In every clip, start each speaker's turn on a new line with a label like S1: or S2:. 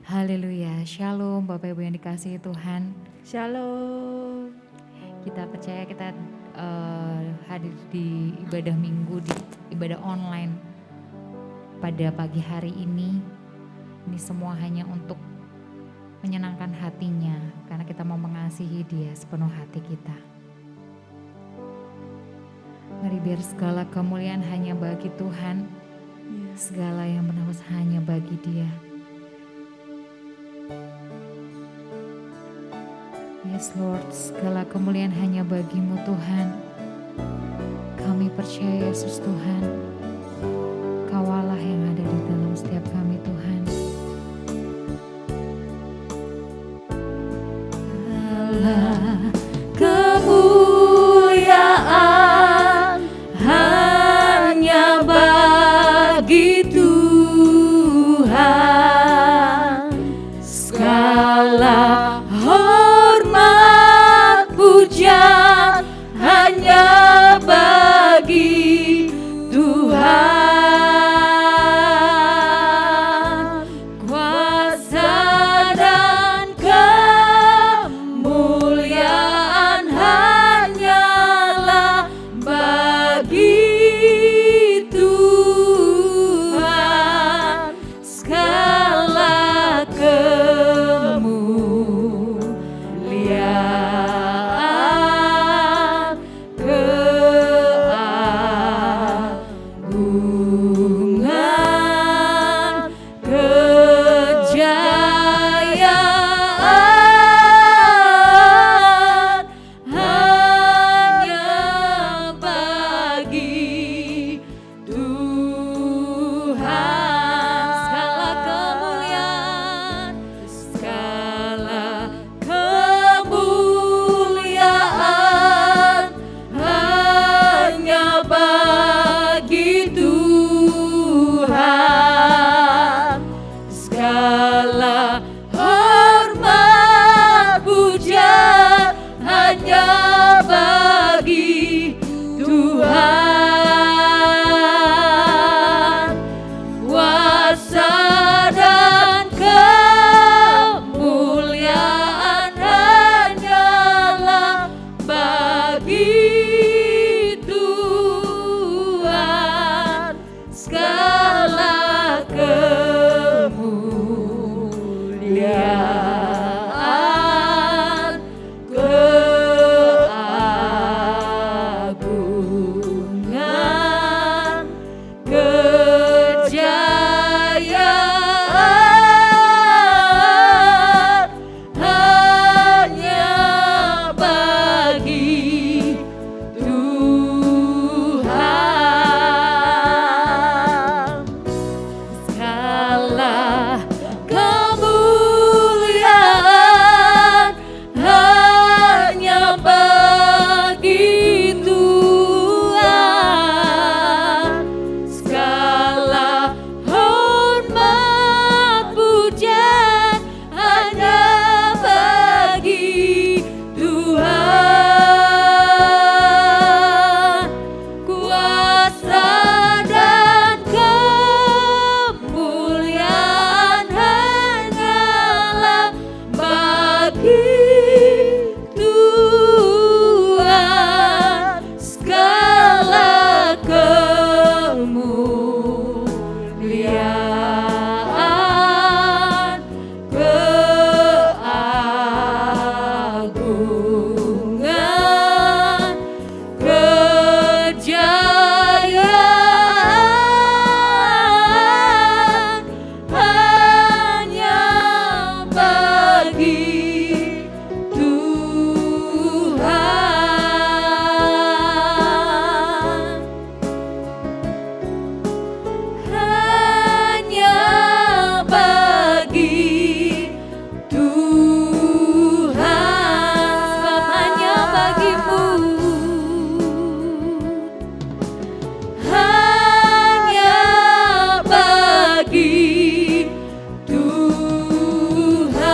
S1: Haleluya, shalom Bapak Ibu yang dikasihi Tuhan.
S2: Shalom.
S1: Kita percaya kita hadir di ibadah minggu, di ibadah online pada pagi hari ini. Ini semua hanya untuk menyenangkan hatinya karena kita mau mengasihi Dia sepenuh hati kita. Mari biar segala kemuliaan hanya bagi Tuhan, segala yang bernafas hanya bagi Dia. Yes Lord, segala kemuliaan hanya bagi-Mu Tuhan. Kami percaya Yesus Tuhan, Kau Allah yang ada di dalam setiap kami Tuhan.
S2: Allah kemuliaan hanya bagi Tuhan, segala hormat puja hanya bagi Tuhan, kuasa dan kemuliaan hanyalah bagi Tuhan, segala kemuliaan, keagungan, kejayaan hanya bagi Tuhan, segala kemuliaan hanya bagi Tuhan, segala hormat puja hanya bagi Tuhan, kuasa dan kemuliaan hanyalah bagi Tuhan, segala kemuliaan, keagungan, kejayaan hanya bagi Tuhan, segala kemuliaan hanya bagi Tuhan, segala hormat puja hanya bagi Tuhan, kuasa dan kemuliaan hanyalah bagi Tuhan, segala kemuliaan, keagungan, kejayaan hanya bagi Tuhan, hanya bagi Tuhan, sebab hanya bagimu, hanya bagi Tuhan,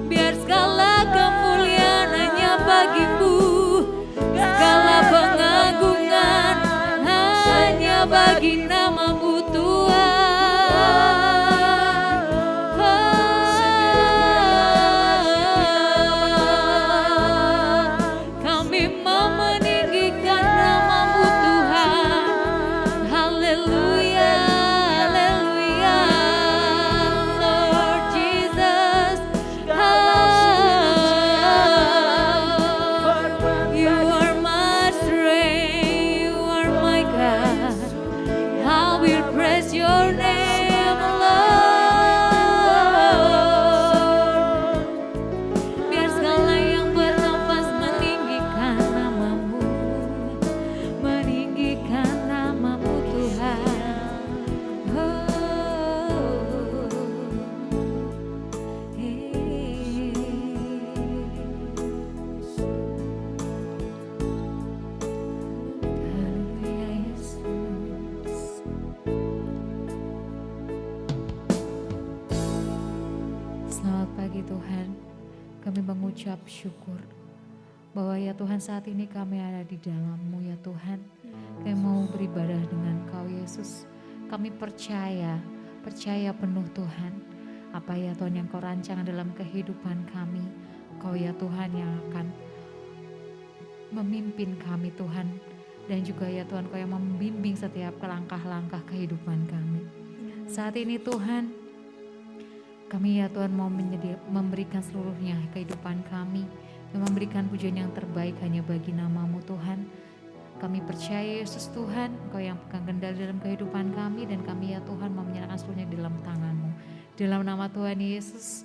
S2: biar segala kemuliaan hanya bagimu, segala pengagungan hanya bagi nama
S1: mengucap syukur bahwa ya Tuhan saat ini kami ada di dalam-Mu ya Tuhan. Kami mau beribadah dengan Kau Yesus. Kami percaya penuh Tuhan. Apa ya Tuhan yang Kau rancang dalam kehidupan kami. Kau ya Tuhan yang akan memimpin kami Tuhan. Dan juga ya Tuhan Kau yang membimbing setiap langkah-langkah kehidupan kami. Saat ini Tuhan, kami ya Tuhan mau memberikan seluruhnya kehidupan kami. Memberikan pujian yang terbaik hanya bagi nama-Mu Tuhan. Kami percaya Yesus Tuhan, Engkau yang pegang kendali dalam kehidupan kami. Dan kami ya Tuhan mau menyerahkan seluruhnya di dalam tangan-Mu. Dalam nama Tuhan Yesus,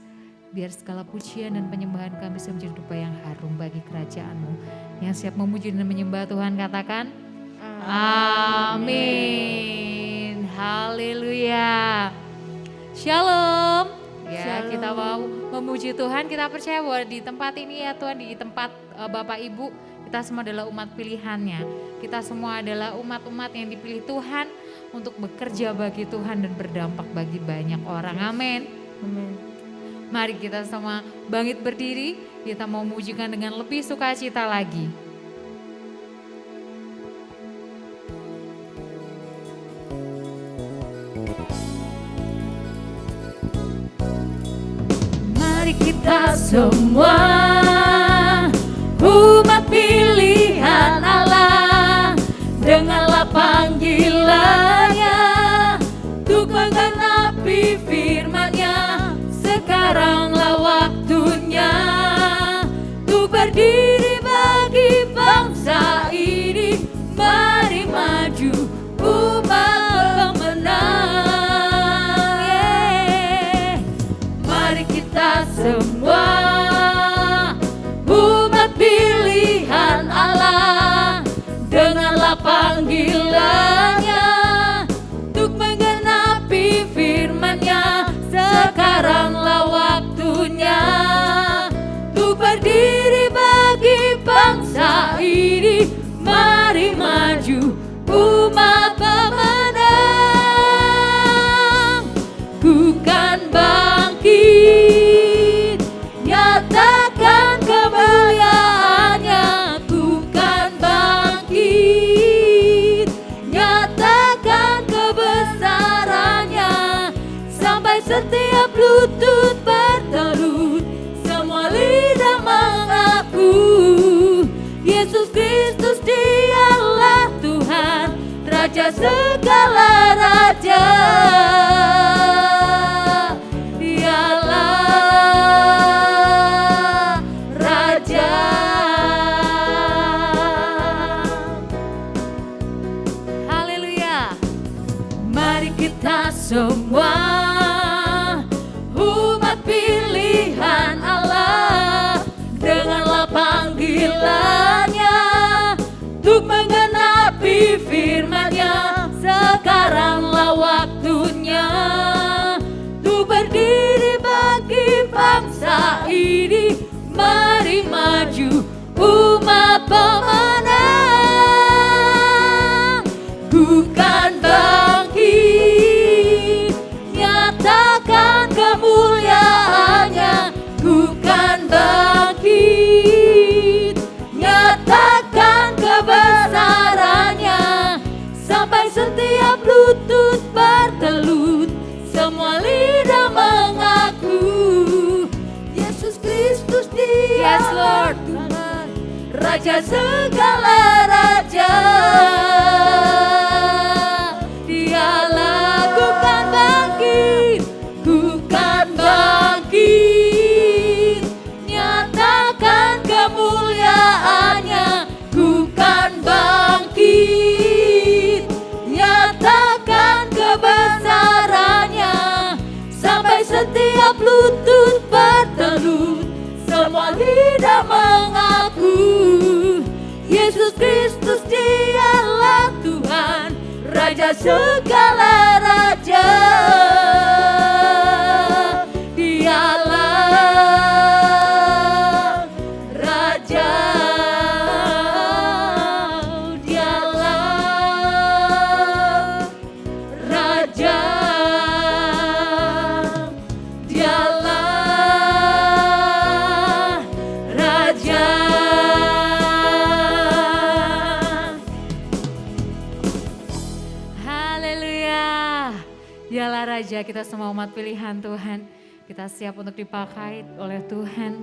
S1: biar segala pujian dan penyembahan kami menjadi dupa yang harum bagi kerajaan-Mu. Yang siap memuji dan menyembah Tuhan katakan, amin. Haleluya. Shalom. Ya,
S2: Shalom.
S1: kita mau memuji Tuhan, kita percaya bahwa di tempat ini ya Tuhan, di tempat Bapak Ibu, kita semua adalah umat pilihannya. Kita semua adalah umat-umat yang dipilih Tuhan untuk bekerja bagi Tuhan dan berdampak bagi banyak orang. Amin.
S2: Amin.
S1: Mari kita semua bangkit berdiri, kita mau memujikan dengan lebih sukacita lagi.
S2: Mari kita semua umat pilihan Allah, dengarlah panggilannya untuk menggenapi firman-Nya. Sekaranglah waktunya untuk berdiri bagi bangsa ini. Mari maju umat pemenang. Mari kita semua umat pilihan Allah, dengarlah panggilannya untuk menggenapi firman-Nya. Sekaranglah waktunya untuk berdiri bagi bangsa ini. Mari maju umat pemenang. Ku kan bangkit, nyatakan kemuliaan-Nya. Ku kan bangkit, nyatakan kebesaran-Nya. Sampai setiap lutut bertelut, semua lidah mengaku Yesus Kristus Dialah Tuhan, Raja segala raja. Dialah Raja. Haleluya. Mari kita semua umat pilihan Allah, dengarlah panggilannya untuk menggenapi firman-Nya. Sekaranglah waktunya untuk berdiri bagi bangsa ini. Mari maju umat pemenang. Ku kan bangkit, nyatakan kemuliaan-Nya. Ku kan bangkit, nyatakan kebesaran-Nya. Sampai setiap lutut bertelut, semua lidah mengaku Yesus Kristus Dia,
S1: Yes, Lord.
S2: Tuhan, Raja segala raja. Dialah. Ku kan bangkit, ku kan bangkit, nyatakan kemuliaan-Nya. Ku kan bangkit, nyatakan kebesaran-Nya. Sampai setiap lutut bertelut, semua lidah mengaku Yesus Kristus Dialah Tuhan, Raja segala raja. Dialah Raja. Dialah Raja. Dialah
S1: Dialah Raja, kita semua umat pilihan Tuhan. Kita siap untuk dipakai oleh Tuhan.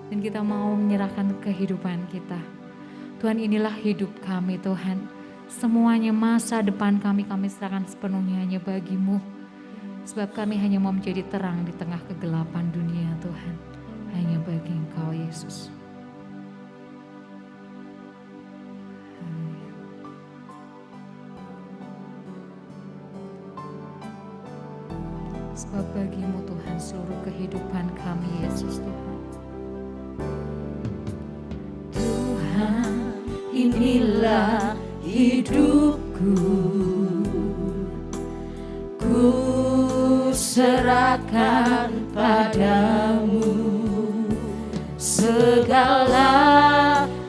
S1: Dan kita mau menyerahkan kehidupan kita. Tuhan, inilah hidup kami Tuhan. Semuanya masa depan kami serahkan sepenuhnya hanya bagi-Mu. Sebab kami hanya mau menjadi terang di tengah kegelapan dunia Tuhan. Hanya bagi Engkau Yesus. Sebab bagi-Mu Tuhan seluruh kehidupan kami Yesus Tuhan.
S2: Tuhan, inilah hidupku, ku serahkan padamu segala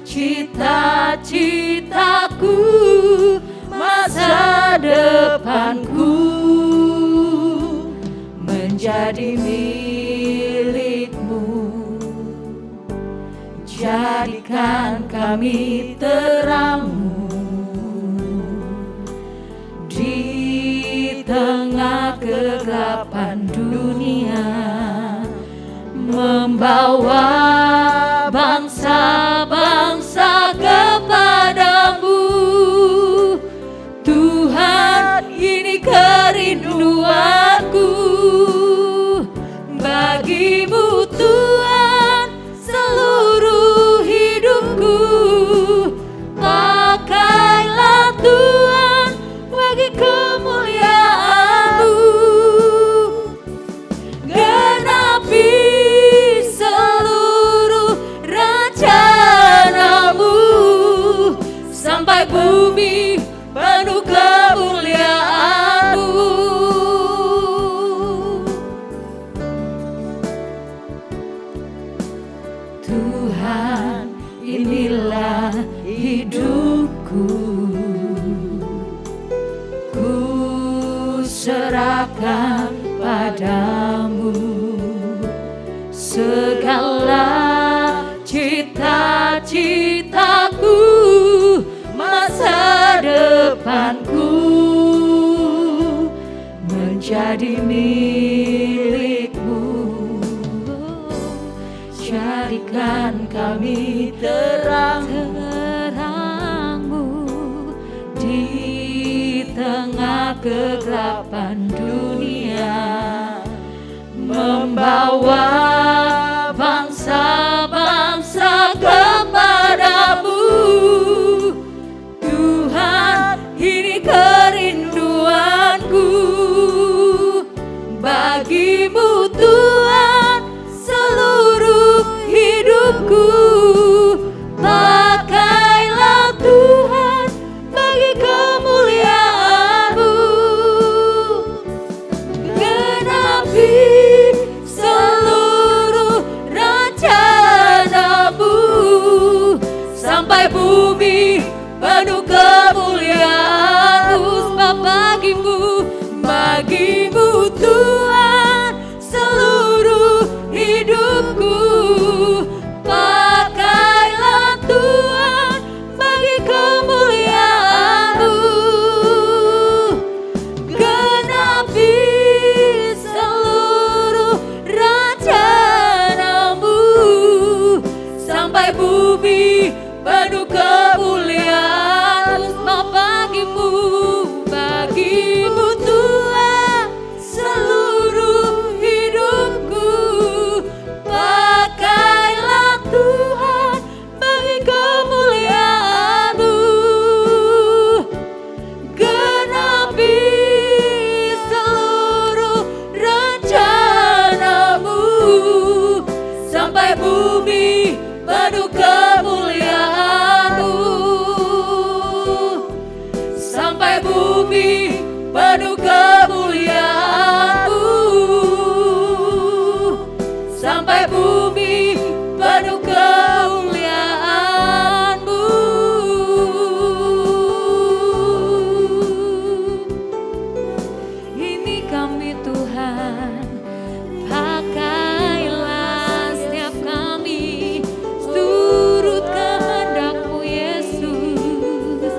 S2: cita-citaku, masa depanku menjadi milik-Mu. Jadikan kami terang-Mu di tengah kegelapan dunia, membawa bangsa-bangsa kepadamu. Tuhan, ini kerinduanku, bagi-Mu Tuhan seluruh hidupku. Pakailah Tuhan bagi kemuliaan-Mu, genapi seluruh rencana-Mu, sampai bumi penuh kemuliaan-Mu. Tuhan, inilah hidupku, ku serahkan padamu segala cita-citaku, masa depanku menjadi milik-Mu. Jadikan kami terang-Mu di tengah kegelapan dunia, membawa bangsa-bangsa kepadamu. Tuhan, ini kerinduanku, bagi-Mu Tuhan seluruh hidupku. Pakailah Tuhan bagi kemuliaan-Mu, genapi seluruh rencana-Mu, sampai bumi penuh kemuliaan-Mu. Sebab bagi-Mu Tuhan seluruh hidupku. Pakailah Tuhan bagi kemuliaan-Mu, genapi seluruh rencana-Mu, sampai bumi penuh kemuliaan-Mu. Sebab bagi-Mu Tuhan seluruh hidupku. Pakailah Tuhan bagi kemuliaan-Mu, genapi seluruh rencana-Mu, sampai bumi penuh kemuliaan-Mu, sampai bumi penuh kemuliaan-Mu, sampai bumi penuh kemuliaan-Mu. Ini kami Tuhan, pakailah setiap kami, turut kehendak-Mu Yesus.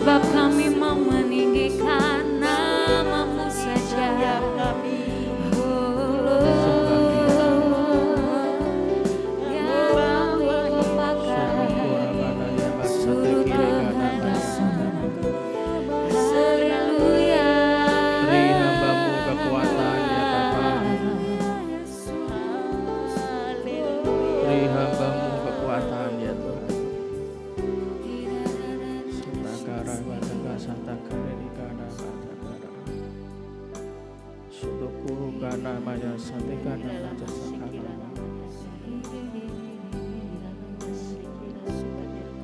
S2: Sebab kami mau meninggikan nama-Mu saja.
S3: Kana Maya Sate Kana Maja Sakala.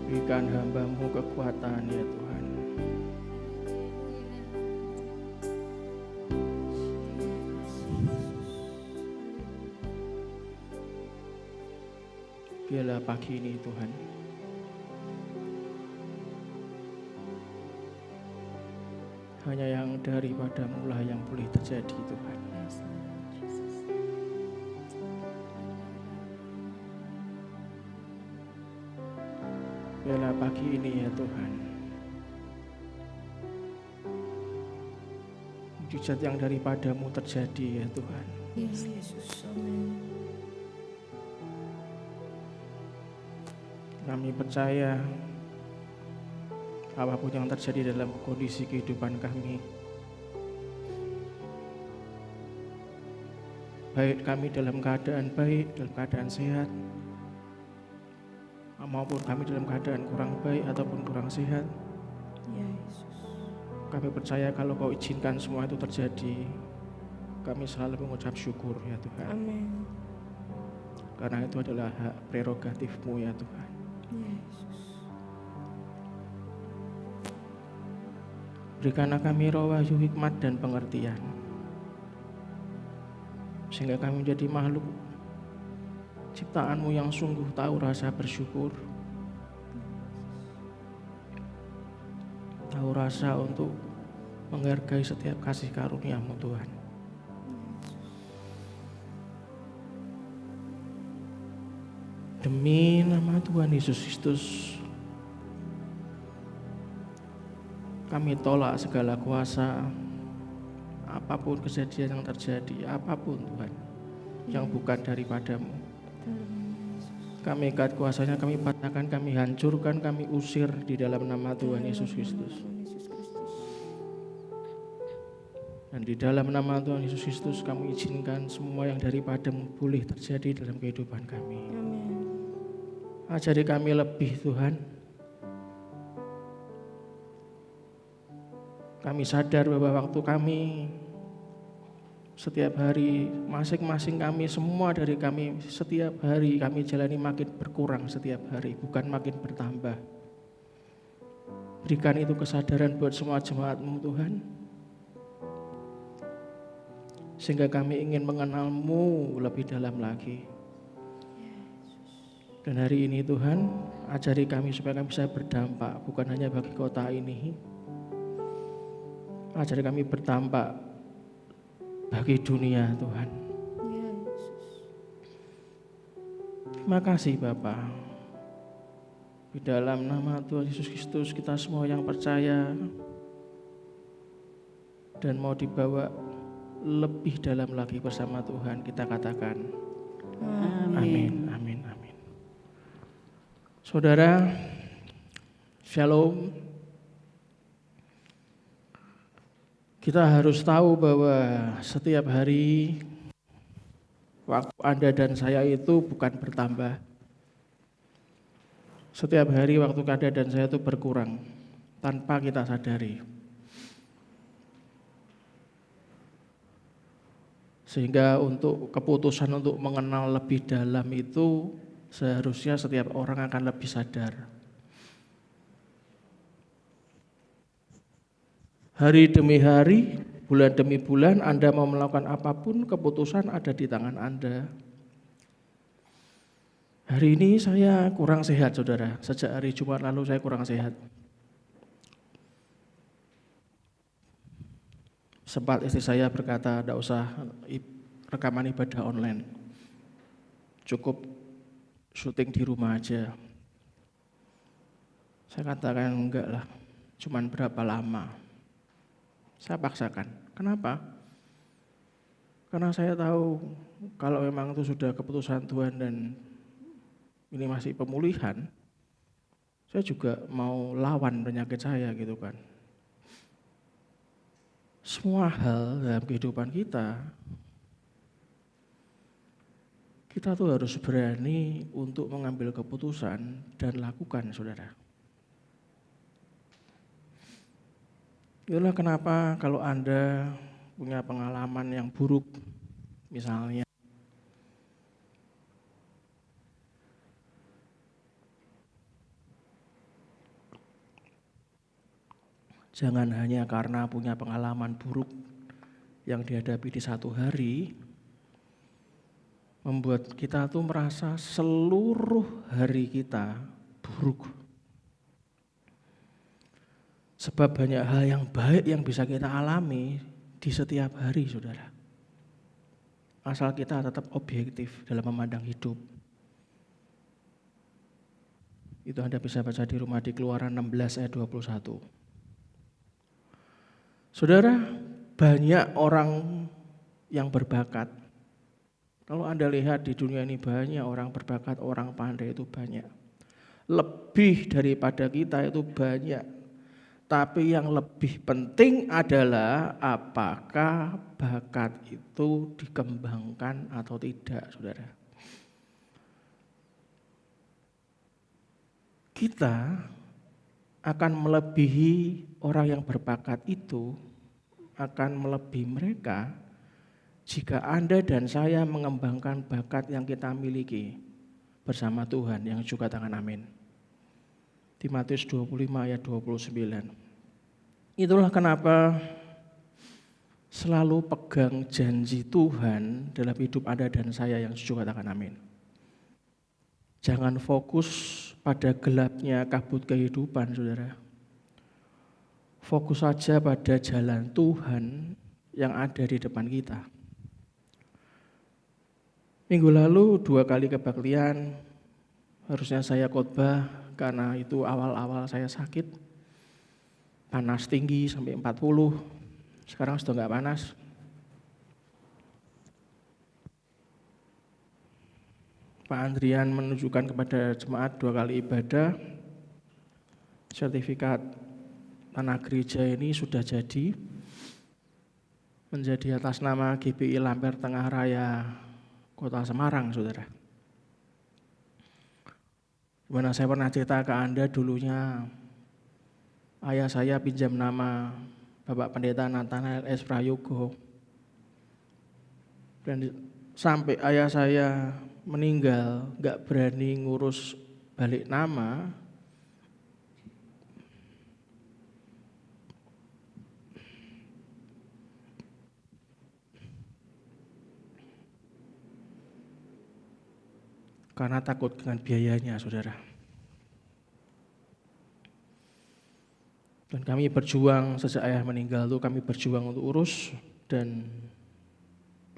S3: Berikan hamba-Mu kekuatan ya Tuhan. Biarlah pagi ini Tuhan, hanya yang daripada-Mu lah yang boleh terjadi Tuhan. Biarlah pagi ini ya Tuhan, mujizat yang daripada-Mu terjadi ya Tuhan.
S2: Yes, Yesus. Amin.
S3: Kami percaya apapun yang terjadi dalam kondisi kehidupan kami, baik kami dalam keadaan baik, dalam keadaan sehat, maupun kami dalam keadaan kurang baik ataupun kurang sehat,
S2: Ya Yesus.
S3: kami percaya kalau Kau izinkan semua itu terjadi, kami selalu mengucap syukur ya Tuhan.
S2: Amin.
S3: Karena itu adalah hak prerogatif-Mu ya Tuhan.
S2: Ya Yesus.
S3: Berikanlah kami roh wahyu, hikmat dan pengertian, sehingga kami menjadi makhluk ciptaan-Mu yang sungguh tahu rasa bersyukur, tahu rasa untuk menghargai setiap kasih karunia-Mu Tuhan. Demi nama Tuhan Yesus Kristus, kami tolak segala kuasa, apapun kejadian yang terjadi, apapun Tuhan, yang bukan daripada-Mu. Kami ikat kuasanya, kami patahkan, kami hancurkan, kami usir di dalam nama Tuhan Yesus Kristus. Dan di dalam nama Tuhan Yesus Kristus kami izinkan semua yang daripada-Mu boleh terjadi dalam kehidupan kami.
S2: Amin.
S3: Ajari kami lebih Tuhan. Kami sadar bahwa waktu kami setiap hari, masing-masing kami, semua dari kami setiap hari kami jalani makin berkurang setiap hari, bukan makin bertambah. Berikan itu kesadaran buat semua jemaat-Mu Tuhan, sehingga kami ingin mengenal-Mu lebih dalam lagi. Dan hari ini Tuhan, ajari kami supaya kami bisa berdampak, bukan hanya bagi kota ini. Ajari kami berdampak bagi dunia Tuhan.
S2: Ya Yesus.
S3: Terima kasih Bapa. Di dalam nama Tuhan Yesus Kristus kita semua yang percaya dan mau dibawa lebih dalam lagi bersama Tuhan, kita katakan amin, amin, amin. Saudara, shalom. Kita harus tahu bahwa setiap hari waktu Anda dan saya itu bukan bertambah. Setiap hari waktu Anda dan saya itu berkurang tanpa kita sadari. Sehingga untuk keputusan untuk mengenal lebih dalam itu seharusnya setiap orang akan lebih sadar. Hari demi hari, bulan demi bulan, Anda mau melakukan apapun, keputusan ada di tangan Anda. Hari ini saya kurang sehat, saudara. Sejak hari Jumat lalu saya kurang sehat. Sempat istri saya berkata, tidak usah rekaman ibadah online. Cukup syuting di rumah aja. Saya katakan enggak lah, cuman berapa lama. Saya paksakan. Kenapa? Karena saya tahu kalau memang itu sudah keputusan Tuhan dan ini masih pemulihan, saya juga mau lawan penyakit saya gitu kan. Semua hal dalam kehidupan kita tuh harus berani untuk mengambil keputusan dan lakukan, saudara. Itulah kenapa kalau Anda punya pengalaman yang buruk Misalnya, jangan hanya karena punya pengalaman buruk yang dihadapi di satu hari, membuat kita tuh merasa seluruh hari kita buruk. Sebab banyak hal yang baik yang bisa kita alami di setiap hari, saudara. Asal kita tetap objektif dalam memandang hidup. Itu Anda bisa baca di rumah di Keluaran 16 ayat 21. Saudara, banyak orang yang berbakat. Kalau Anda lihat di dunia ini banyak orang berbakat, orang pandai itu banyak. Lebih daripada kita itu banyak. Tapi yang lebih penting adalah apakah bakat itu dikembangkan atau tidak, saudara. Kita akan melebihi orang yang berbakat itu, akan melebihi mereka jika Anda dan saya mengembangkan bakat yang kita miliki bersama Tuhan, yang juga katakan amin. Di Matius 25 ayat 29. Itulah kenapa selalu pegang janji Tuhan dalam hidup Anda dan saya, yang juga katakan amin. Jangan fokus pada gelapnya kabut kehidupan, saudara. Fokus saja pada jalan Tuhan yang ada di depan kita. Minggu lalu 2 kali kebaktian, harusnya saya khotbah karena itu awal-awal saya sakit. Panas tinggi sampai 40, sekarang sudah enggak panas. Pak Andrian menunjukkan kepada jemaat 2 kali ibadah, sertifikat tanah gereja ini sudah jadi, menjadi atas nama GPI Lampir Tengah Raya Kota Semarang, saudara. Dimana saya pernah cerita ke Anda dulunya, ayah saya pinjam nama Bapak Pendeta Nathanael S. Prayogo. Dan sampai ayah saya meninggal, gak berani ngurus balik nama. Karena takut dengan biayanya, saudara. Dan kami berjuang sejak ayah meninggal itu, kami berjuang untuk urus, dan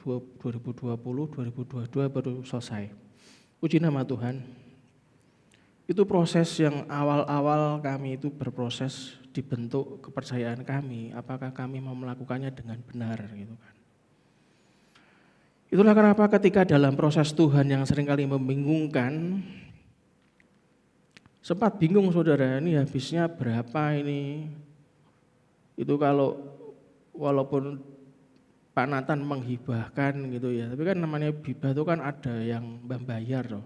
S3: 2020, 2022 baru selesai. Puji nama Tuhan. Itu proses yang awal-awal kami itu berproses dibentuk kepercayaan kami, apakah kami mau melakukannya dengan benar gitu kan. Itulah kenapa ketika dalam proses Tuhan yang seringkali membingungkan, sempat bingung, saudara, ini habisnya berapa ini. Itu kalau walaupun Pak Nathan menghibahkan gitu ya, tapi kan namanya hibah itu kan ada yang membayar loh.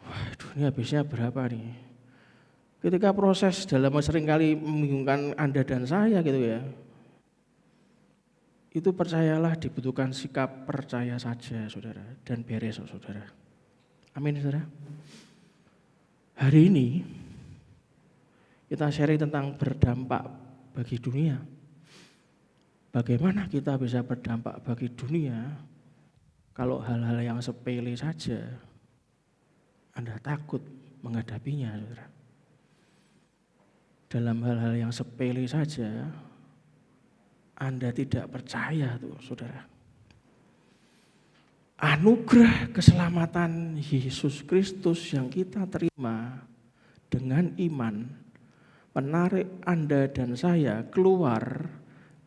S3: Waduh, ini habisnya berapa nih. Ketika proses dalam seringkali membingungkan Anda dan saya gitu ya, itu percayalah dibutuhkan sikap percaya saja, saudara, dan beres, saudara. Amin, saudara. Hari ini kita sharing tentang berdampak bagi dunia. Bagaimana kita bisa berdampak bagi dunia kalau hal-hal yang sepele saja Anda takut menghadapinya, saudara. Dalam hal-hal yang sepele saja Anda tidak percaya tuh, saudara. Anugerah keselamatan Yesus Kristus yang kita terima dengan iman menarik Anda dan saya keluar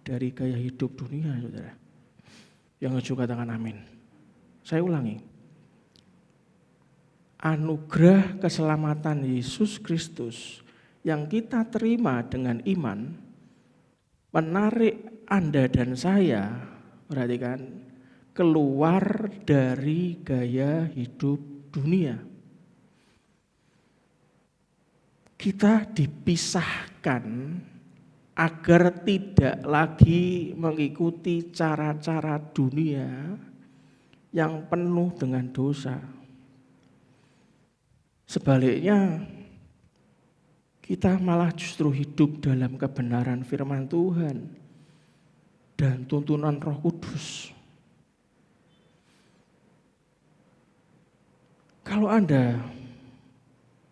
S3: dari gaya hidup dunia, saudara. Yang juga katakan amin. Saya ulangi. Anugerah keselamatan Yesus Kristus yang kita terima dengan iman menarik Anda dan saya, perhatikan, keluar dari gaya hidup dunia. Kita dipisahkan agar tidak lagi mengikuti cara-cara dunia yang penuh dengan dosa. Sebaliknya, kita malah justru hidup dalam kebenaran firman Tuhan dan tuntunan Roh Kudus. Kalau Anda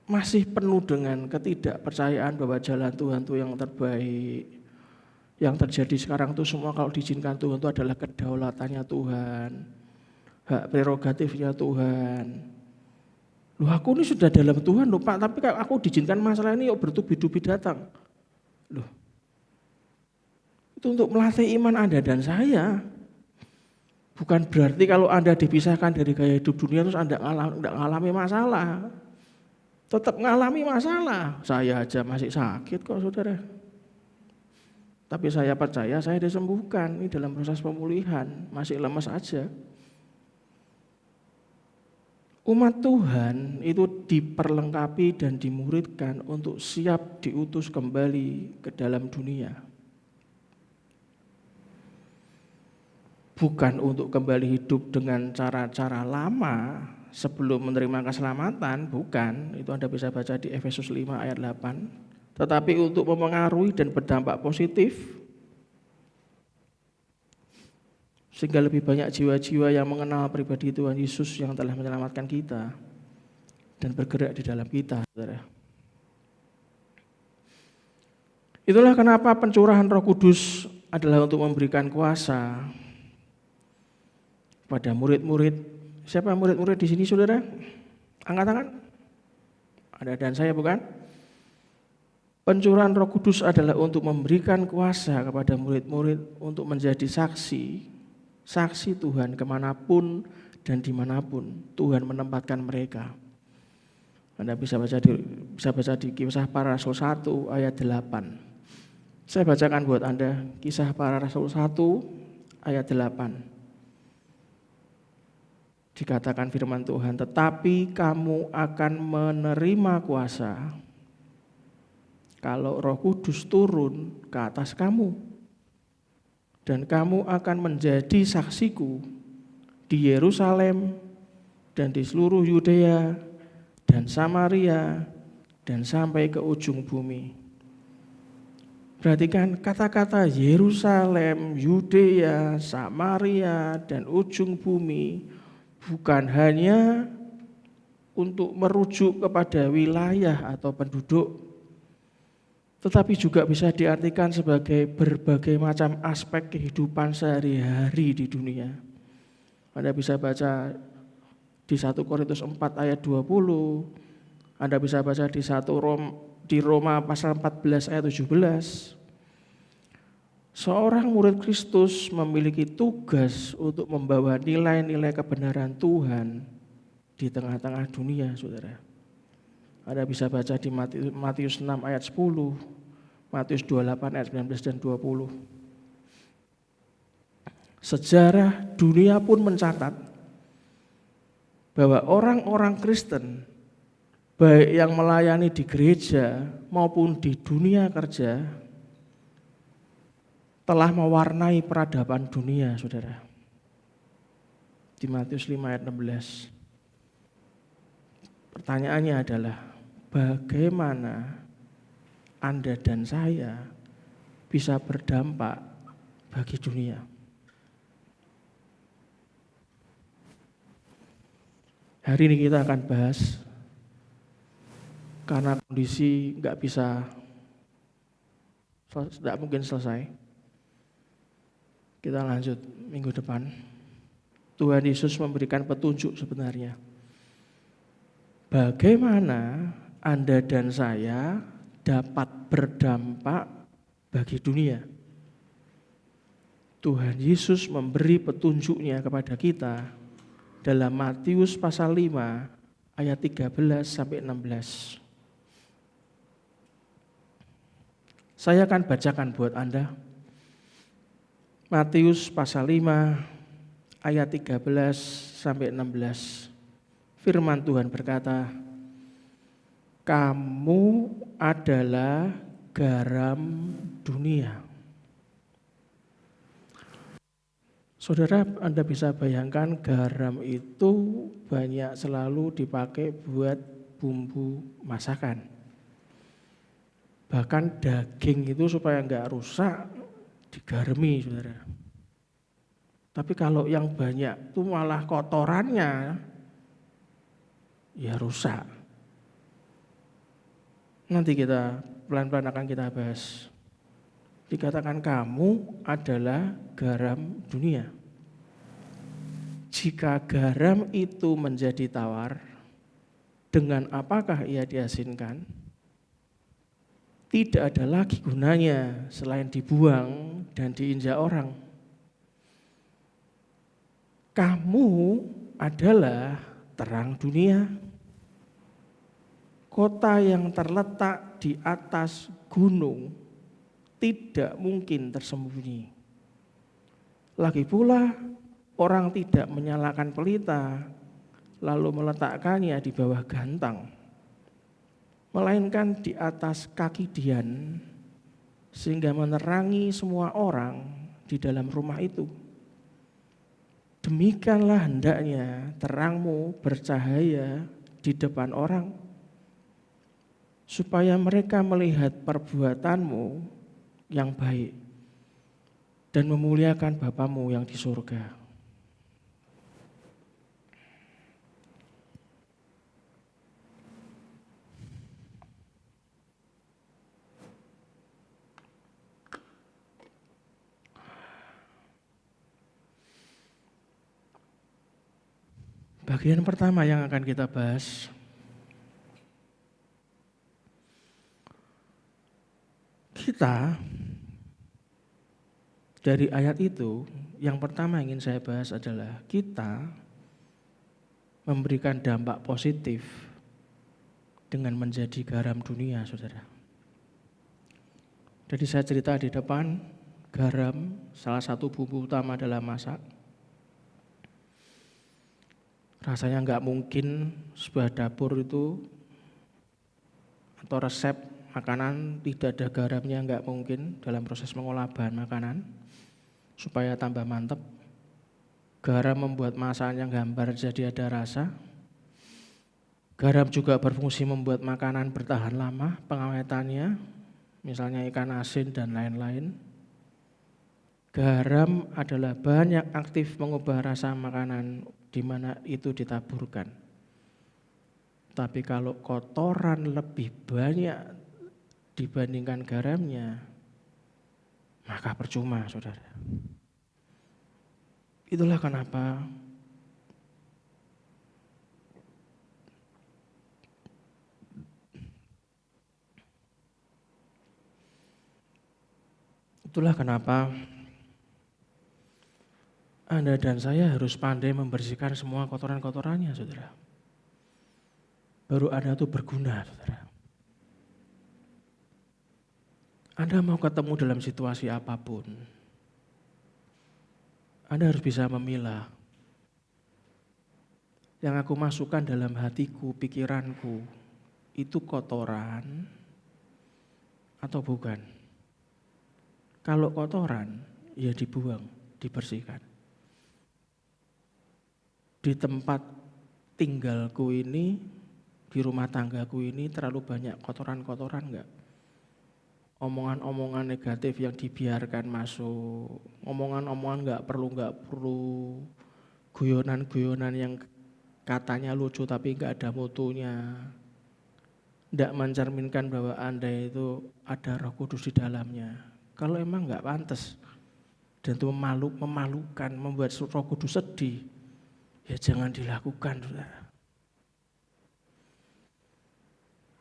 S3: masih penuh dengan ketidakpercayaan bahwa jalan Tuhan itu yang terbaik, yang terjadi sekarang itu semua kalau diizinkan Tuhan itu adalah kedaulatannya Tuhan, hak prerogatifnya Tuhan. Loh, aku ini sudah dalam Tuhan loh Pak, tapi kalau aku diizinkan masalah ini yuk bertubi-tubi datang. Loh, itu untuk melatih iman Anda dan saya. Bukan berarti kalau Anda dipisahkan dari gaya hidup dunia terus Anda enggak ngalami masalah. Tetap ngalami masalah. Saya aja masih sakit kok saudara. Tapi saya percaya saya disembuhkan. Ini dalam proses pemulihan. Masih lemas aja. Umat Tuhan itu diperlengkapi dan dimuridkan untuk siap diutus kembali ke dalam dunia. Bukan untuk kembali hidup dengan cara-cara lama sebelum menerima keselamatan, bukan. Itu Anda bisa baca di Efesus 5 ayat 8. Tetapi untuk memengaruhi dan berdampak positif, sehingga lebih banyak jiwa-jiwa yang mengenal pribadi Tuhan Yesus yang telah menyelamatkan kita dan bergerak di dalam kita, saudara. Itulah kenapa pencurahan Roh Kudus adalah untuk memberikan kuasa pada murid-murid. Siapa murid-murid di sini, saudara? Angkat tangan. Ada dan saya bukan? Pencurahan Roh Kudus adalah untuk memberikan kuasa kepada murid-murid untuk menjadi saksi Tuhan kemanapun dan dimanapun Tuhan menempatkan mereka. Anda bisa baca di Kisah Para Rasul 1 ayat 8. Saya bacakan buat Anda Kisah Para Rasul 1 ayat 8. Dikatakan firman Tuhan, tetapi kamu akan menerima kuasa kalau Roh Kudus turun ke atas kamu. Dan kamu akan menjadi saksiku di Yerusalem dan di seluruh Yudea dan Samaria dan sampai ke ujung bumi. Perhatikan kata-kata Yerusalem, Yudea, Samaria dan ujung bumi bukan hanya untuk merujuk kepada wilayah atau penduduk, tetapi juga bisa diartikan sebagai berbagai macam aspek kehidupan sehari-hari di dunia. Anda bisa baca di 1 Korintus 4 ayat 20, Anda bisa baca di Roma pasal 14 ayat 17. Seorang murid Kristus memiliki tugas untuk membawa nilai-nilai kebenaran Tuhan di tengah-tengah dunia, saudara. Anda bisa baca di Matius 6 ayat 10, Matius 28 ayat 19 dan 20. Sejarah dunia pun mencatat bahwa orang-orang Kristen, baik yang melayani di gereja maupun di dunia kerja, telah mewarnai peradaban dunia, saudara. Di Matius 5 ayat 16. Pertanyaannya adalah, bagaimana Anda dan saya bisa berdampak bagi dunia? Hari ini kita akan bahas, karena kondisi tidak mungkin selesai. Kita lanjut minggu depan. Tuhan Yesus memberikan petunjuk sebenarnya. Bagaimana Anda dan saya dapat berdampak bagi dunia? Tuhan Yesus memberi petunjuknya kepada kita dalam Matius pasal 5 ayat 13 sampai 16. Saya akan bacakan buat Anda. Matius pasal 5 ayat 13 sampai 16. Firman Tuhan berkata, kamu adalah garam dunia. Saudara, Anda bisa bayangkan garam itu banyak selalu dipakai buat bumbu masakan. Bahkan daging itu supaya enggak rusak digaremi, saudara. Tapi kalau yang banyak itu malah kotorannya ya rusak. Nanti kita pelan-pelan akan kita bahas. Dikatakan kamu adalah garam dunia. Jika garam itu menjadi tawar, dengan apakah ia diasinkan? Tidak ada lagi gunanya selain dibuang dan diinjak orang. Kamu adalah terang dunia. Kota yang terletak di atas gunung tidak mungkin tersembunyi. Lagi pula orang tidak menyalakan pelita lalu meletakkannya di bawah gantang, melainkan di atas kaki dian sehingga menerangi semua orang di dalam rumah itu. Demikianlah hendaknya terangmu bercahaya di depan orang, supaya mereka melihat perbuatanmu yang baik dan memuliakan Bapamu yang di surga. Bagian pertama yang akan kita bahas, kita dari ayat itu, yang pertama yang ingin saya bahas adalah kita memberikan dampak positif dengan menjadi garam dunia, saudara. Jadi saya cerita di depan, garam salah satu bumbu utama dalam masak. Rasanya nggak mungkin sebuah dapur itu atau resep makanan tidak ada garamnya, nggak mungkin dalam proses mengolah bahan makanan supaya tambah mantap. Garam membuat masakan yang hambar jadi ada rasa. Garam juga berfungsi membuat makanan bertahan lama pengawetannya, misalnya ikan asin dan lain-lain. Garam adalah bahan yang aktif mengubah rasa makanan di mana itu ditaburkan. Tapi kalau kotoran lebih banyak dibandingkan garamnya, maka percuma, saudara. Itulah kenapa Anda dan saya harus pandai membersihkan semua kotoran-kotorannya, saudara. Baru Anda itu berguna, saudara. Anda mau ketemu dalam situasi apapun, Anda harus bisa memilah. Yang aku masukkan dalam hatiku, pikiranku, itu kotoran atau bukan. Kalau kotoran, ya dibuang, dibersihkan. Di tempat tinggalku ini, di rumah tanggaku ini terlalu banyak kotoran-kotoran enggak? Omongan-omongan negatif yang dibiarkan masuk, omongan-omongan enggak perlu, guyonan-guyonan yang katanya lucu tapi enggak ada mutunya, enggak mencerminkan bahwa Anda itu ada Roh Kudus di dalamnya. Kalau emang enggak pantas dan itu memalukan, membuat Roh Kudus sedih, ya jangan dilakukan, saudara.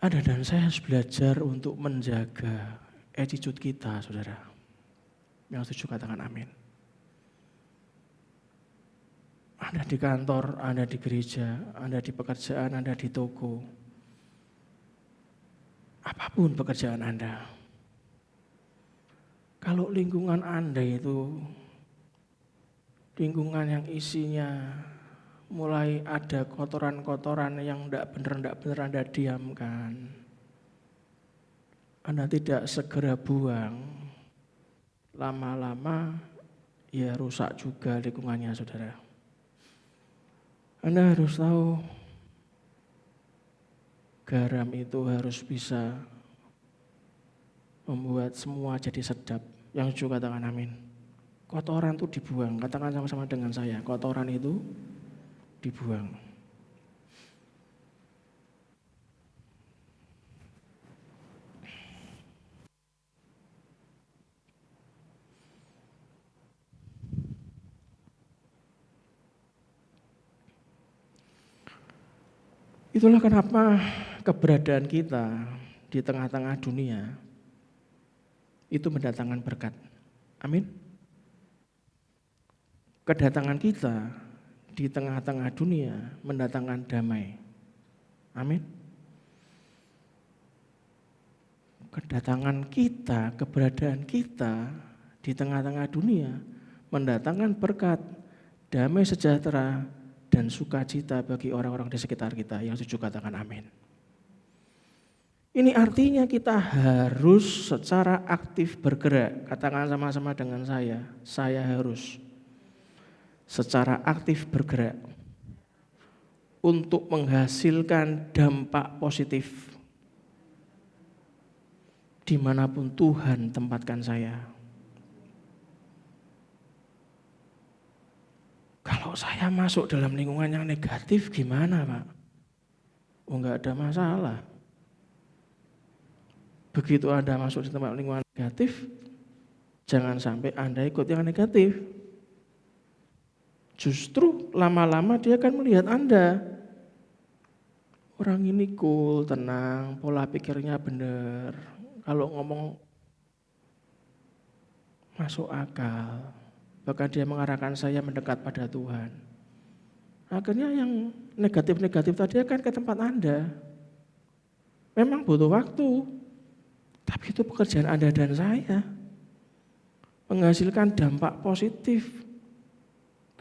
S3: Anda dan saya harus belajar untuk menjaga attitude kita, saudara. Yang setuju katakan amin. Anda di kantor, Anda di gereja, Anda di pekerjaan, Anda di toko. Apapun pekerjaan Anda. Kalau lingkungan Anda itu lingkungan yang isinya mulai ada kotoran-kotoran yang enggak benar Anda diamkan. Anda tidak segera buang, lama-lama ya rusak juga lingkungannya, saudara. Anda harus tahu garam itu harus bisa membuat semua jadi sedap. Yang juga katakan amin. Kotoran itu dibuang, katakan sama-sama dengan saya, kotoran itu dibuang. Itulah kenapa keberadaan kita di tengah-tengah dunia itu mendatangkan berkat. Amin. Kedatangan kita di tengah-tengah dunia mendatangkan damai. Amin. Kedatangan kita, keberadaan kita di tengah-tengah dunia mendatangkan berkat, damai sejahtera, dan sukacita bagi orang-orang di sekitar kita. Yang setuju katakan amin. Ini artinya kita harus secara aktif bergerak. Katakan sama-sama dengan saya harus secara aktif bergerak untuk menghasilkan dampak positif dimanapun Tuhan tempatkan saya. Kalau saya masuk dalam lingkungan yang negatif gimana, Pak? Oh, enggak ada masalah. Begitu Anda masuk di tempat lingkungan negatif, jangan sampai Anda ikut yang negatif. Justru lama-lama dia akan melihat Anda. Orang ini cool, tenang, pola pikirnya benar. Kalau ngomong masuk akal. Bahkan dia mengarahkan saya mendekat pada Tuhan. Akhirnya yang negatif-negatif tadi akan ke tempat Anda. Memang butuh waktu. Tapi itu pekerjaan Anda dan saya. Menghasilkan dampak positif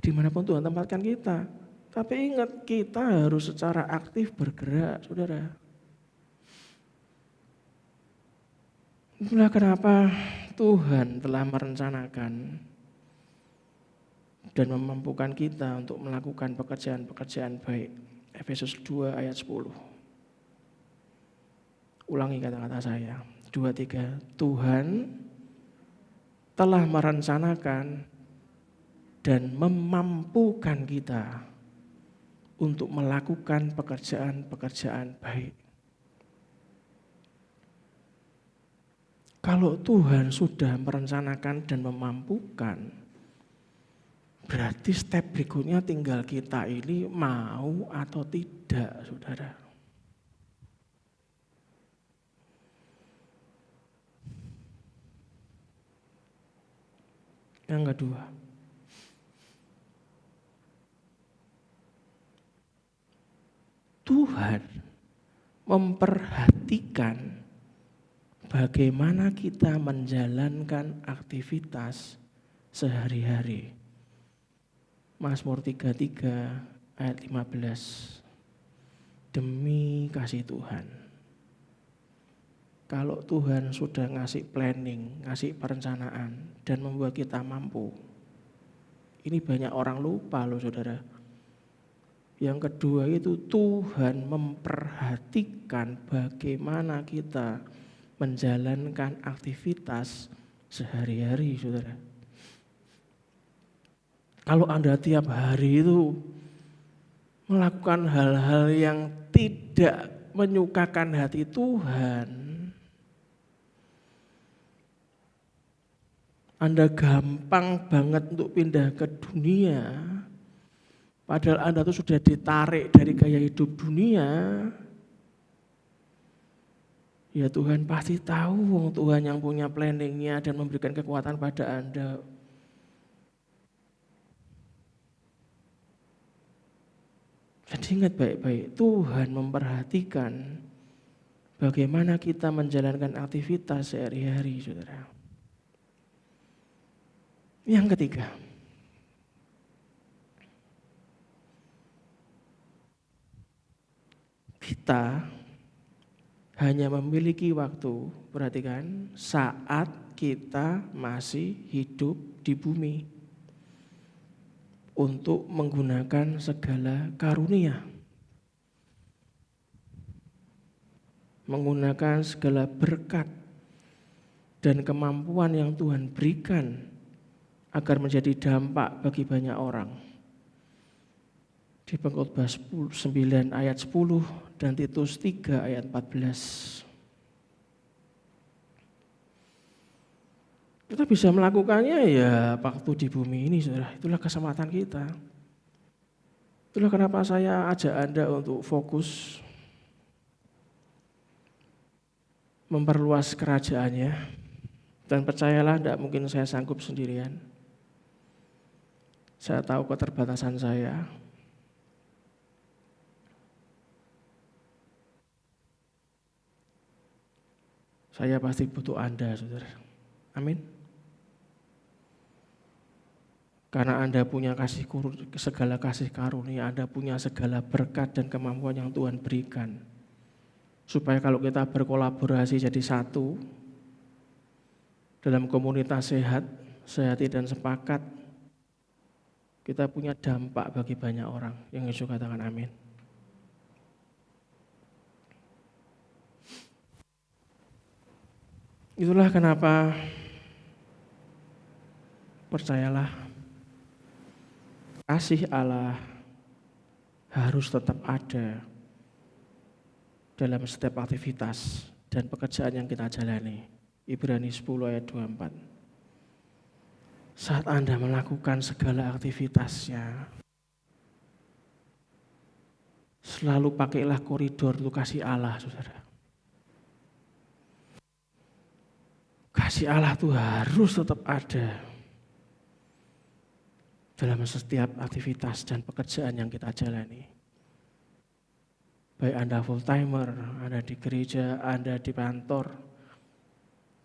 S3: dimanapun Tuhan tempatkan kita. Tapi ingat, kita harus secara aktif bergerak, saudara. Itulah kenapa Tuhan telah merencanakan dan memampukan kita untuk melakukan pekerjaan-pekerjaan baik. Efesus 2 ayat 10. Ulangi kata-kata saya. 2, 3. Tuhan telah merencanakan dan memampukan kita untuk melakukan pekerjaan-pekerjaan baik. Kalau Tuhan sudah merencanakan dan memampukan, berarti step berikutnya tinggal kita ini mau atau tidak, saudara. Yang kedua, Tuhan memperhatikan bagaimana kita menjalankan aktivitas sehari-hari. Mazmur 33 ayat 15. Demi kasih Tuhan. Kalau Tuhan sudah ngasih planning, ngasih perencanaan, dan membuat kita mampu. Ini banyak orang lupa loh, saudara. Yang kedua itu Tuhan memperhatikan bagaimana kita menjalankan aktivitas sehari-hari, saudara. Kalau Anda tiap hari itu melakukan hal-hal yang tidak menyukakan hati Tuhan, Anda gampang banget untuk pindah ke dunia, padahal Anda tuh sudah ditarik dari gaya hidup dunia. Ya Tuhan pasti tahu, Tuhan yang punya planningnya dan memberikan kekuatan pada Anda. Jadi ingat baik-baik, Tuhan memperhatikan bagaimana kita menjalankan aktivitas sehari-hari, saudara. Yang ketiga, kita hanya memiliki waktu, perhatikan, saat kita masih hidup di bumi untuk menggunakan segala karunia, menggunakan segala berkat dan kemampuan yang Tuhan berikan agar menjadi dampak bagi banyak orang. Di Pengkhotbah 9 ayat 10 dan Titus 3 ayat 14. Kita bisa melakukannya ya waktu di bumi ini, saudara. Itulah kesempatan kita. Itulah kenapa saya ajak Anda untuk fokus memperluas kerajaannya. Dan percayalah, tidak mungkin saya sanggup sendirian. Saya tahu keterbatasan saya. Saya pasti butuh Anda, saudara. Amin. Karena Anda punya segala kasih karunia, Anda punya segala berkat dan kemampuan yang Tuhan berikan. Supaya kalau kita berkolaborasi jadi satu dalam komunitas sehat, sehati dan sepakat, kita punya dampak bagi banyak orang. Yang Yesus katakan amin. Itulah kenapa percayalah, kasih Allah harus tetap ada dalam setiap aktivitas dan pekerjaan yang kita jalani. Ibrani 10 ayat 24. Saat Anda melakukan segala aktivitasnya, selalu pakailah koridor untuk kasih Allah, saudara. Kasih Allah itu harus tetap ada dalam setiap aktivitas dan pekerjaan yang kita jalani. Baik Anda full timer, Anda di gereja, Anda di kantor,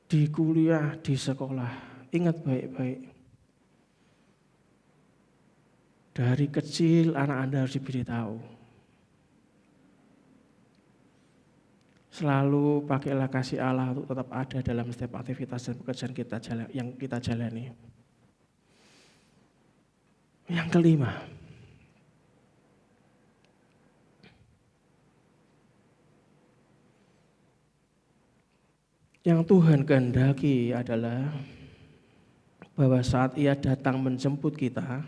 S3: di kuliah, di sekolah. Ingat baik-baik. Dari kecil anak Anda harus diberitahu. Selalu pakailah kasih Allah untuk tetap ada dalam setiap aktivitas dan pekerjaan yang kita jalani. Yang kelima, yang Tuhan kehendaki adalah bahwa saat Ia datang menjemput kita,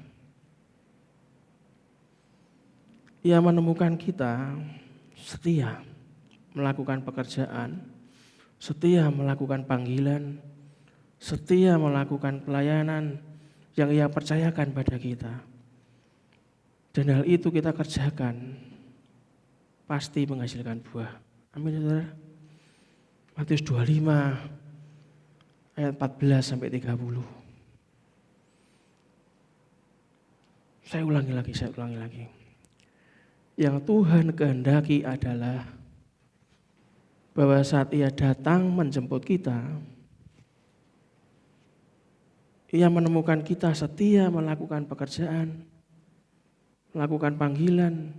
S3: Ia menemukan kita setia melakukan pekerjaan, setia melakukan panggilan, setia melakukan pelayanan yang Ia percayakan pada kita. Dan hal itu kita kerjakan pasti menghasilkan buah. Amin, saudara. Matius 25 ayat 14 sampai 30. Saya ulangi lagi. Yang Tuhan kehendaki adalah bahwa saat Ia datang menjemput kita, Ia menemukan kita setia melakukan pekerjaan, melakukan panggilan,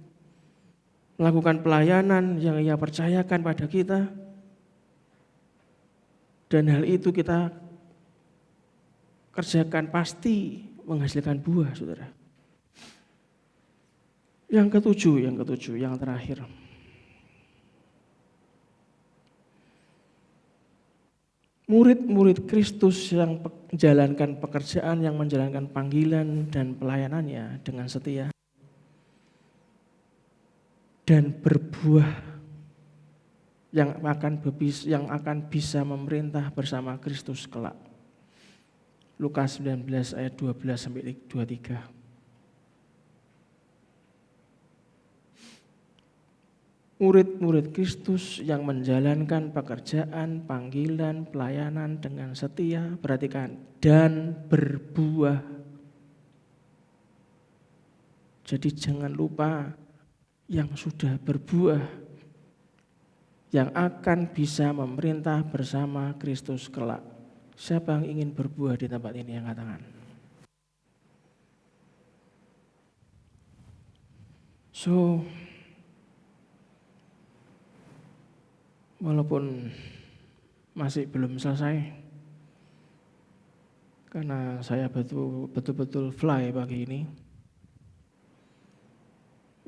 S3: melakukan pelayanan yang Ia percayakan pada kita. Dan hal itu kita kerjakan pasti menghasilkan buah, saudara. Yang ketujuh, yang terakhir. Murid-murid Kristus yang menjalankan pekerjaan, yang menjalankan panggilan dan pelayanannya dengan setia dan berbuah yang akan bisa memerintah bersama Kristus kelak. Lukas 19 ayat 12 sampai 23. Murid-murid Kristus yang menjalankan pekerjaan, panggilan, pelayanan dengan setia, perhatikan, dan berbuah. Jadi jangan lupa yang sudah berbuah, yang akan bisa memerintah bersama Kristus kelak. Siapa yang ingin berbuah di tempat ini, yang katakan? Walaupun masih belum selesai, karena saya betul-betul fly pagi ini.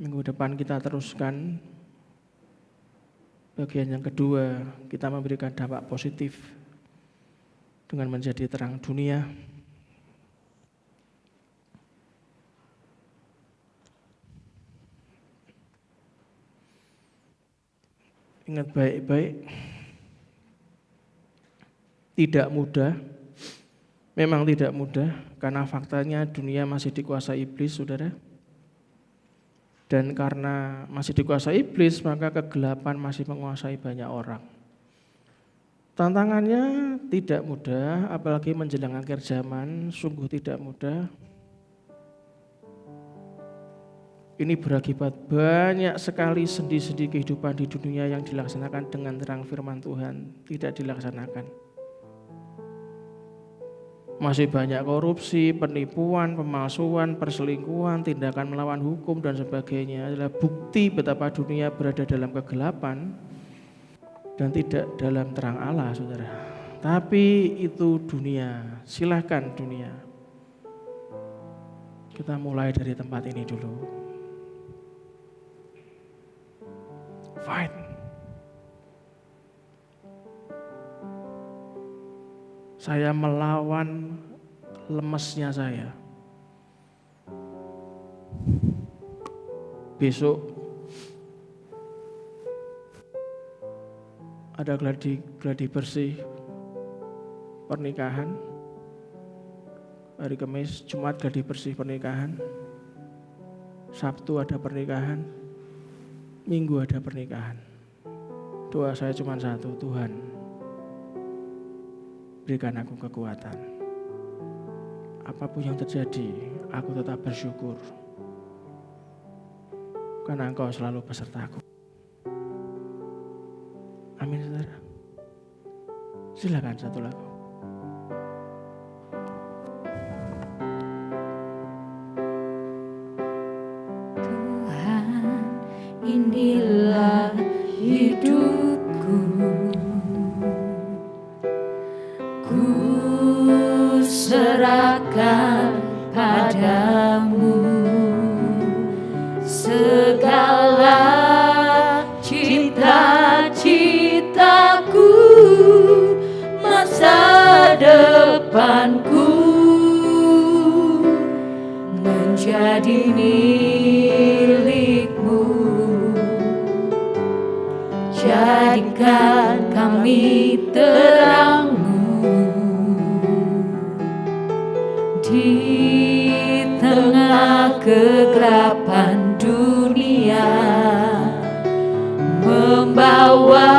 S3: Minggu depan kita teruskan bagian yang kedua, kita memberikan dampak positif dengan menjadi terang dunia. Ingat baik-baik, tidak mudah, memang tidak mudah, karena faktanya dunia masih dikuasai iblis, saudara. Dan karena masih dikuasai iblis, maka kegelapan masih menguasai banyak orang. Tantangannya tidak mudah, apalagi menjelang akhir zaman, sungguh tidak mudah. Ini berakibat banyak sekali sendi-sendi kehidupan di dunia yang dilaksanakan dengan terang firman Tuhan tidak dilaksanakan. Masih banyak korupsi, penipuan, pemalsuan, perselingkuhan, tindakan melawan hukum dan sebagainya adalah bukti betapa dunia berada dalam kegelapan dan tidak dalam terang Allah, saudara. Tapi itu dunia, silahkan dunia. Kita mulai dari tempat ini dulu. Fight. Saya melawan lemesnya saya. Besok ada gladi bersih pernikahan. Hari Kamis, Jumat gladi bersih pernikahan. Sabtu ada pernikahan. Minggu ada pernikahan. Doa saya cuma satu, Tuhan berikan aku kekuatan. Apapun yang terjadi, aku tetap bersyukur karena Engkau selalu besertaku. Amin, saudara. Silakan satu lagu.
S2: Inilah hidupku, ku serahkan padamu segala cita-citaku, masa depanku menjadi milikmu. Jadikan kami terangmu di tengah kegelapan dunia, membawa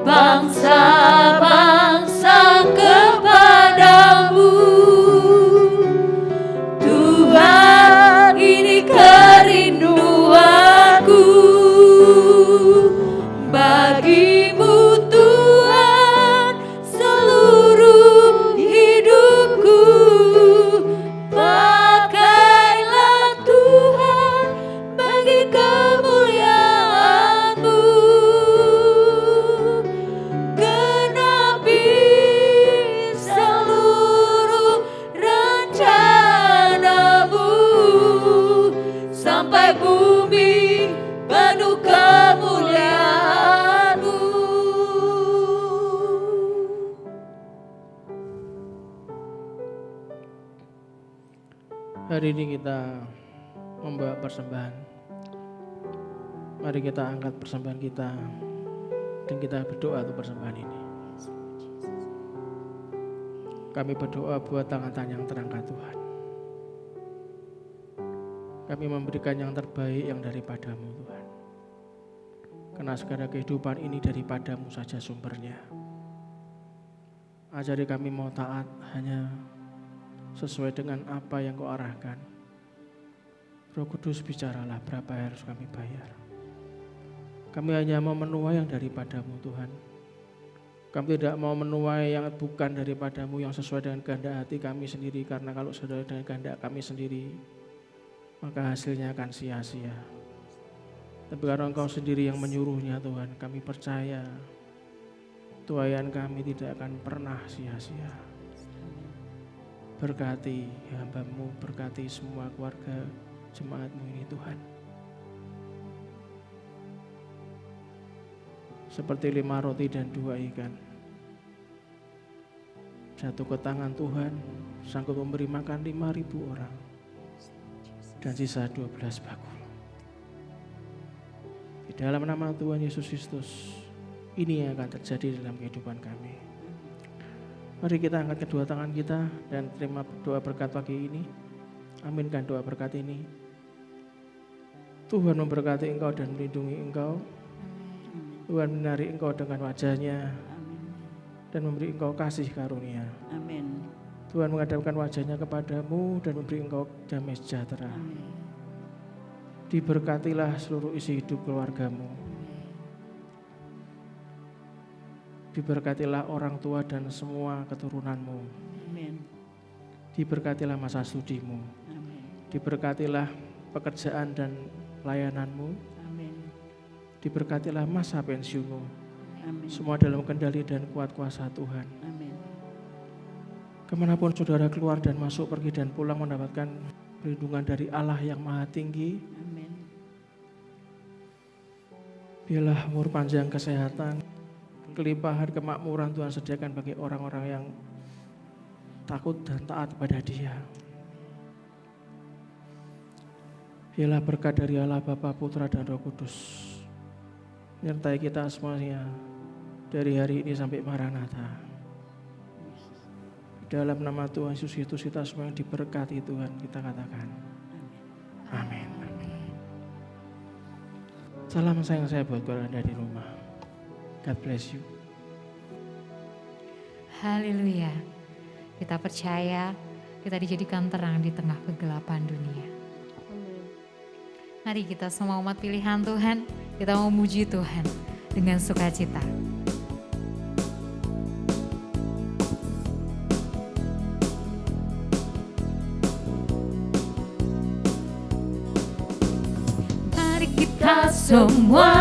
S2: bangsa-bangsa kepadamu. Tuhan, ini kerinduanku bagimu, Tuhan, seluruh hidupku. Pakailah Tuhan bagi kemuliaan-Mu, genapi seluruh rencana-Mu sampai bumi penuh kemuliaan-Mu.
S3: Hari ini kita membawa persembahan. Mari kita angkat persembahan kita dan kita berdoa untuk persembahan ini. Kami berdoa buat tangan-tangan yang terangkat Tuhan. Kami memberikan yang terbaik yang daripada-Mu Tuhan. Karena segala kehidupan ini daripada-Mu saja sumbernya. Ajari kami mau taat hanya sesuai dengan apa yang Kau arahkan. Roh Kudus, bicaralah berapa yang harus kami bayar. Kami hanya mau menuai yang daripada-Mu Tuhan. Kami tidak mau menuai yang bukan daripada-Mu, yang sesuai dengan kehendak hati kami sendiri. Karena kalau sesuai dengan kehendak kami sendiri, maka hasilnya akan sia-sia. Tapi karena Engkau sendiri yang menyuruhnya Tuhan, kami percaya tuayan kami tidak akan pernah sia-sia. Berkati hamba-Mu, berkati semua keluarga jemaat-Mu ini Tuhan. Seperti 5 roti dan 2 ikan. Jatuh ke tangan Tuhan, sanggup memberi makan 5.000 orang. Dan sisa 12 bakul. Di dalam nama Tuhan Yesus Kristus, ini yang akan terjadi dalam kehidupan kami. Mari kita angkat kedua tangan kita dan terima doa berkat pagi ini. Aminkan doa berkat ini. Tuhan memberkati engkau dan melindungi engkau. Tuhan menarik engkau dengan wajahnya dan memberi engkau kasih karunia.
S2: Amin.
S3: Tuhan menghadapkan wajahnya kepadamu dan memberi engkau damai sejahtera. Diberkatilah seluruh isi hidup keluargamu. Diberkatilah orang tua dan semua keturunanmu.
S2: Amin.
S3: Diberkatilah masa studimu.
S2: Amin.
S3: Diberkatilah pekerjaan dan pelayananmu.
S2: Amin.
S3: Diberkatilah masa pensiunmu.
S2: Amin.
S3: Semua dalam kendali dan kuat kuasa Tuhan.
S2: Amin.
S3: Kemanapun saudara keluar dan masuk, pergi dan pulang mendapatkan perlindungan dari Allah yang maha tinggi.
S2: Amin.
S3: Biarlah umur panjang, kesehatan, kelimpahan, kemakmuran Tuhan sediakan bagi orang-orang yang takut dan taat pada Dia. Biarlah berkat dari Allah Bapa, Putra dan Roh Kudus menyertai kita semuanya dari hari ini sampai Maranatha. Dalam nama Tuhan Yesus Kristus kita semua yang diberkati Tuhan, kita katakan amin. Salam sayang saya buat Anda di rumah. God bless you.
S1: Haleluya. Kita percaya kita dijadikan terang di tengah kegelapan dunia. Mari kita semua umat pilihan Tuhan, kita memuji Tuhan dengan sukacita.
S2: Mari kita semua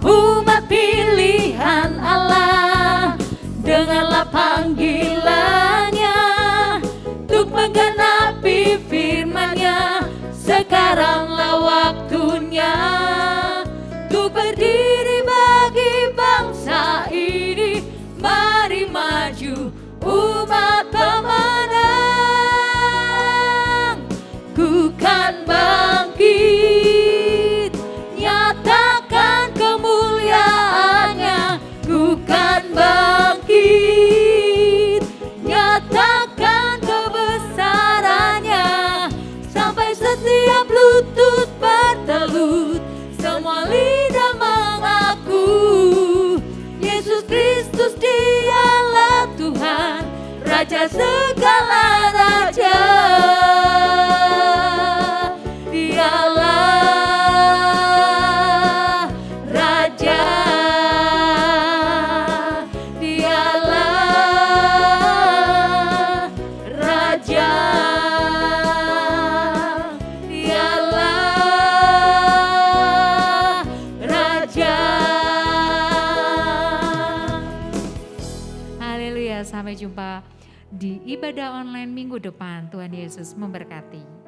S2: umat pilihan Allah, dengarlah panggilannya untuk menggenapi firman-Nya. Sekaranglah waktunya untuk berdiri bagi bangsa ini. Mari maju umat pemenang, ku kan bangkit, nyatakan kemuliaannya. Ku kan bangkit, nyatakan kebesarannya. Sampai setiap lutut bertelut, semua lidah mengaku Yesus Kristus Dialah Tuhan, Raja segala raja. Dialah Raja, Dialah Raja, Dialah Raja.
S1: Haleluya, sampai jumpa di ibadah online minggu depan. Tuhan Yesus memberkati.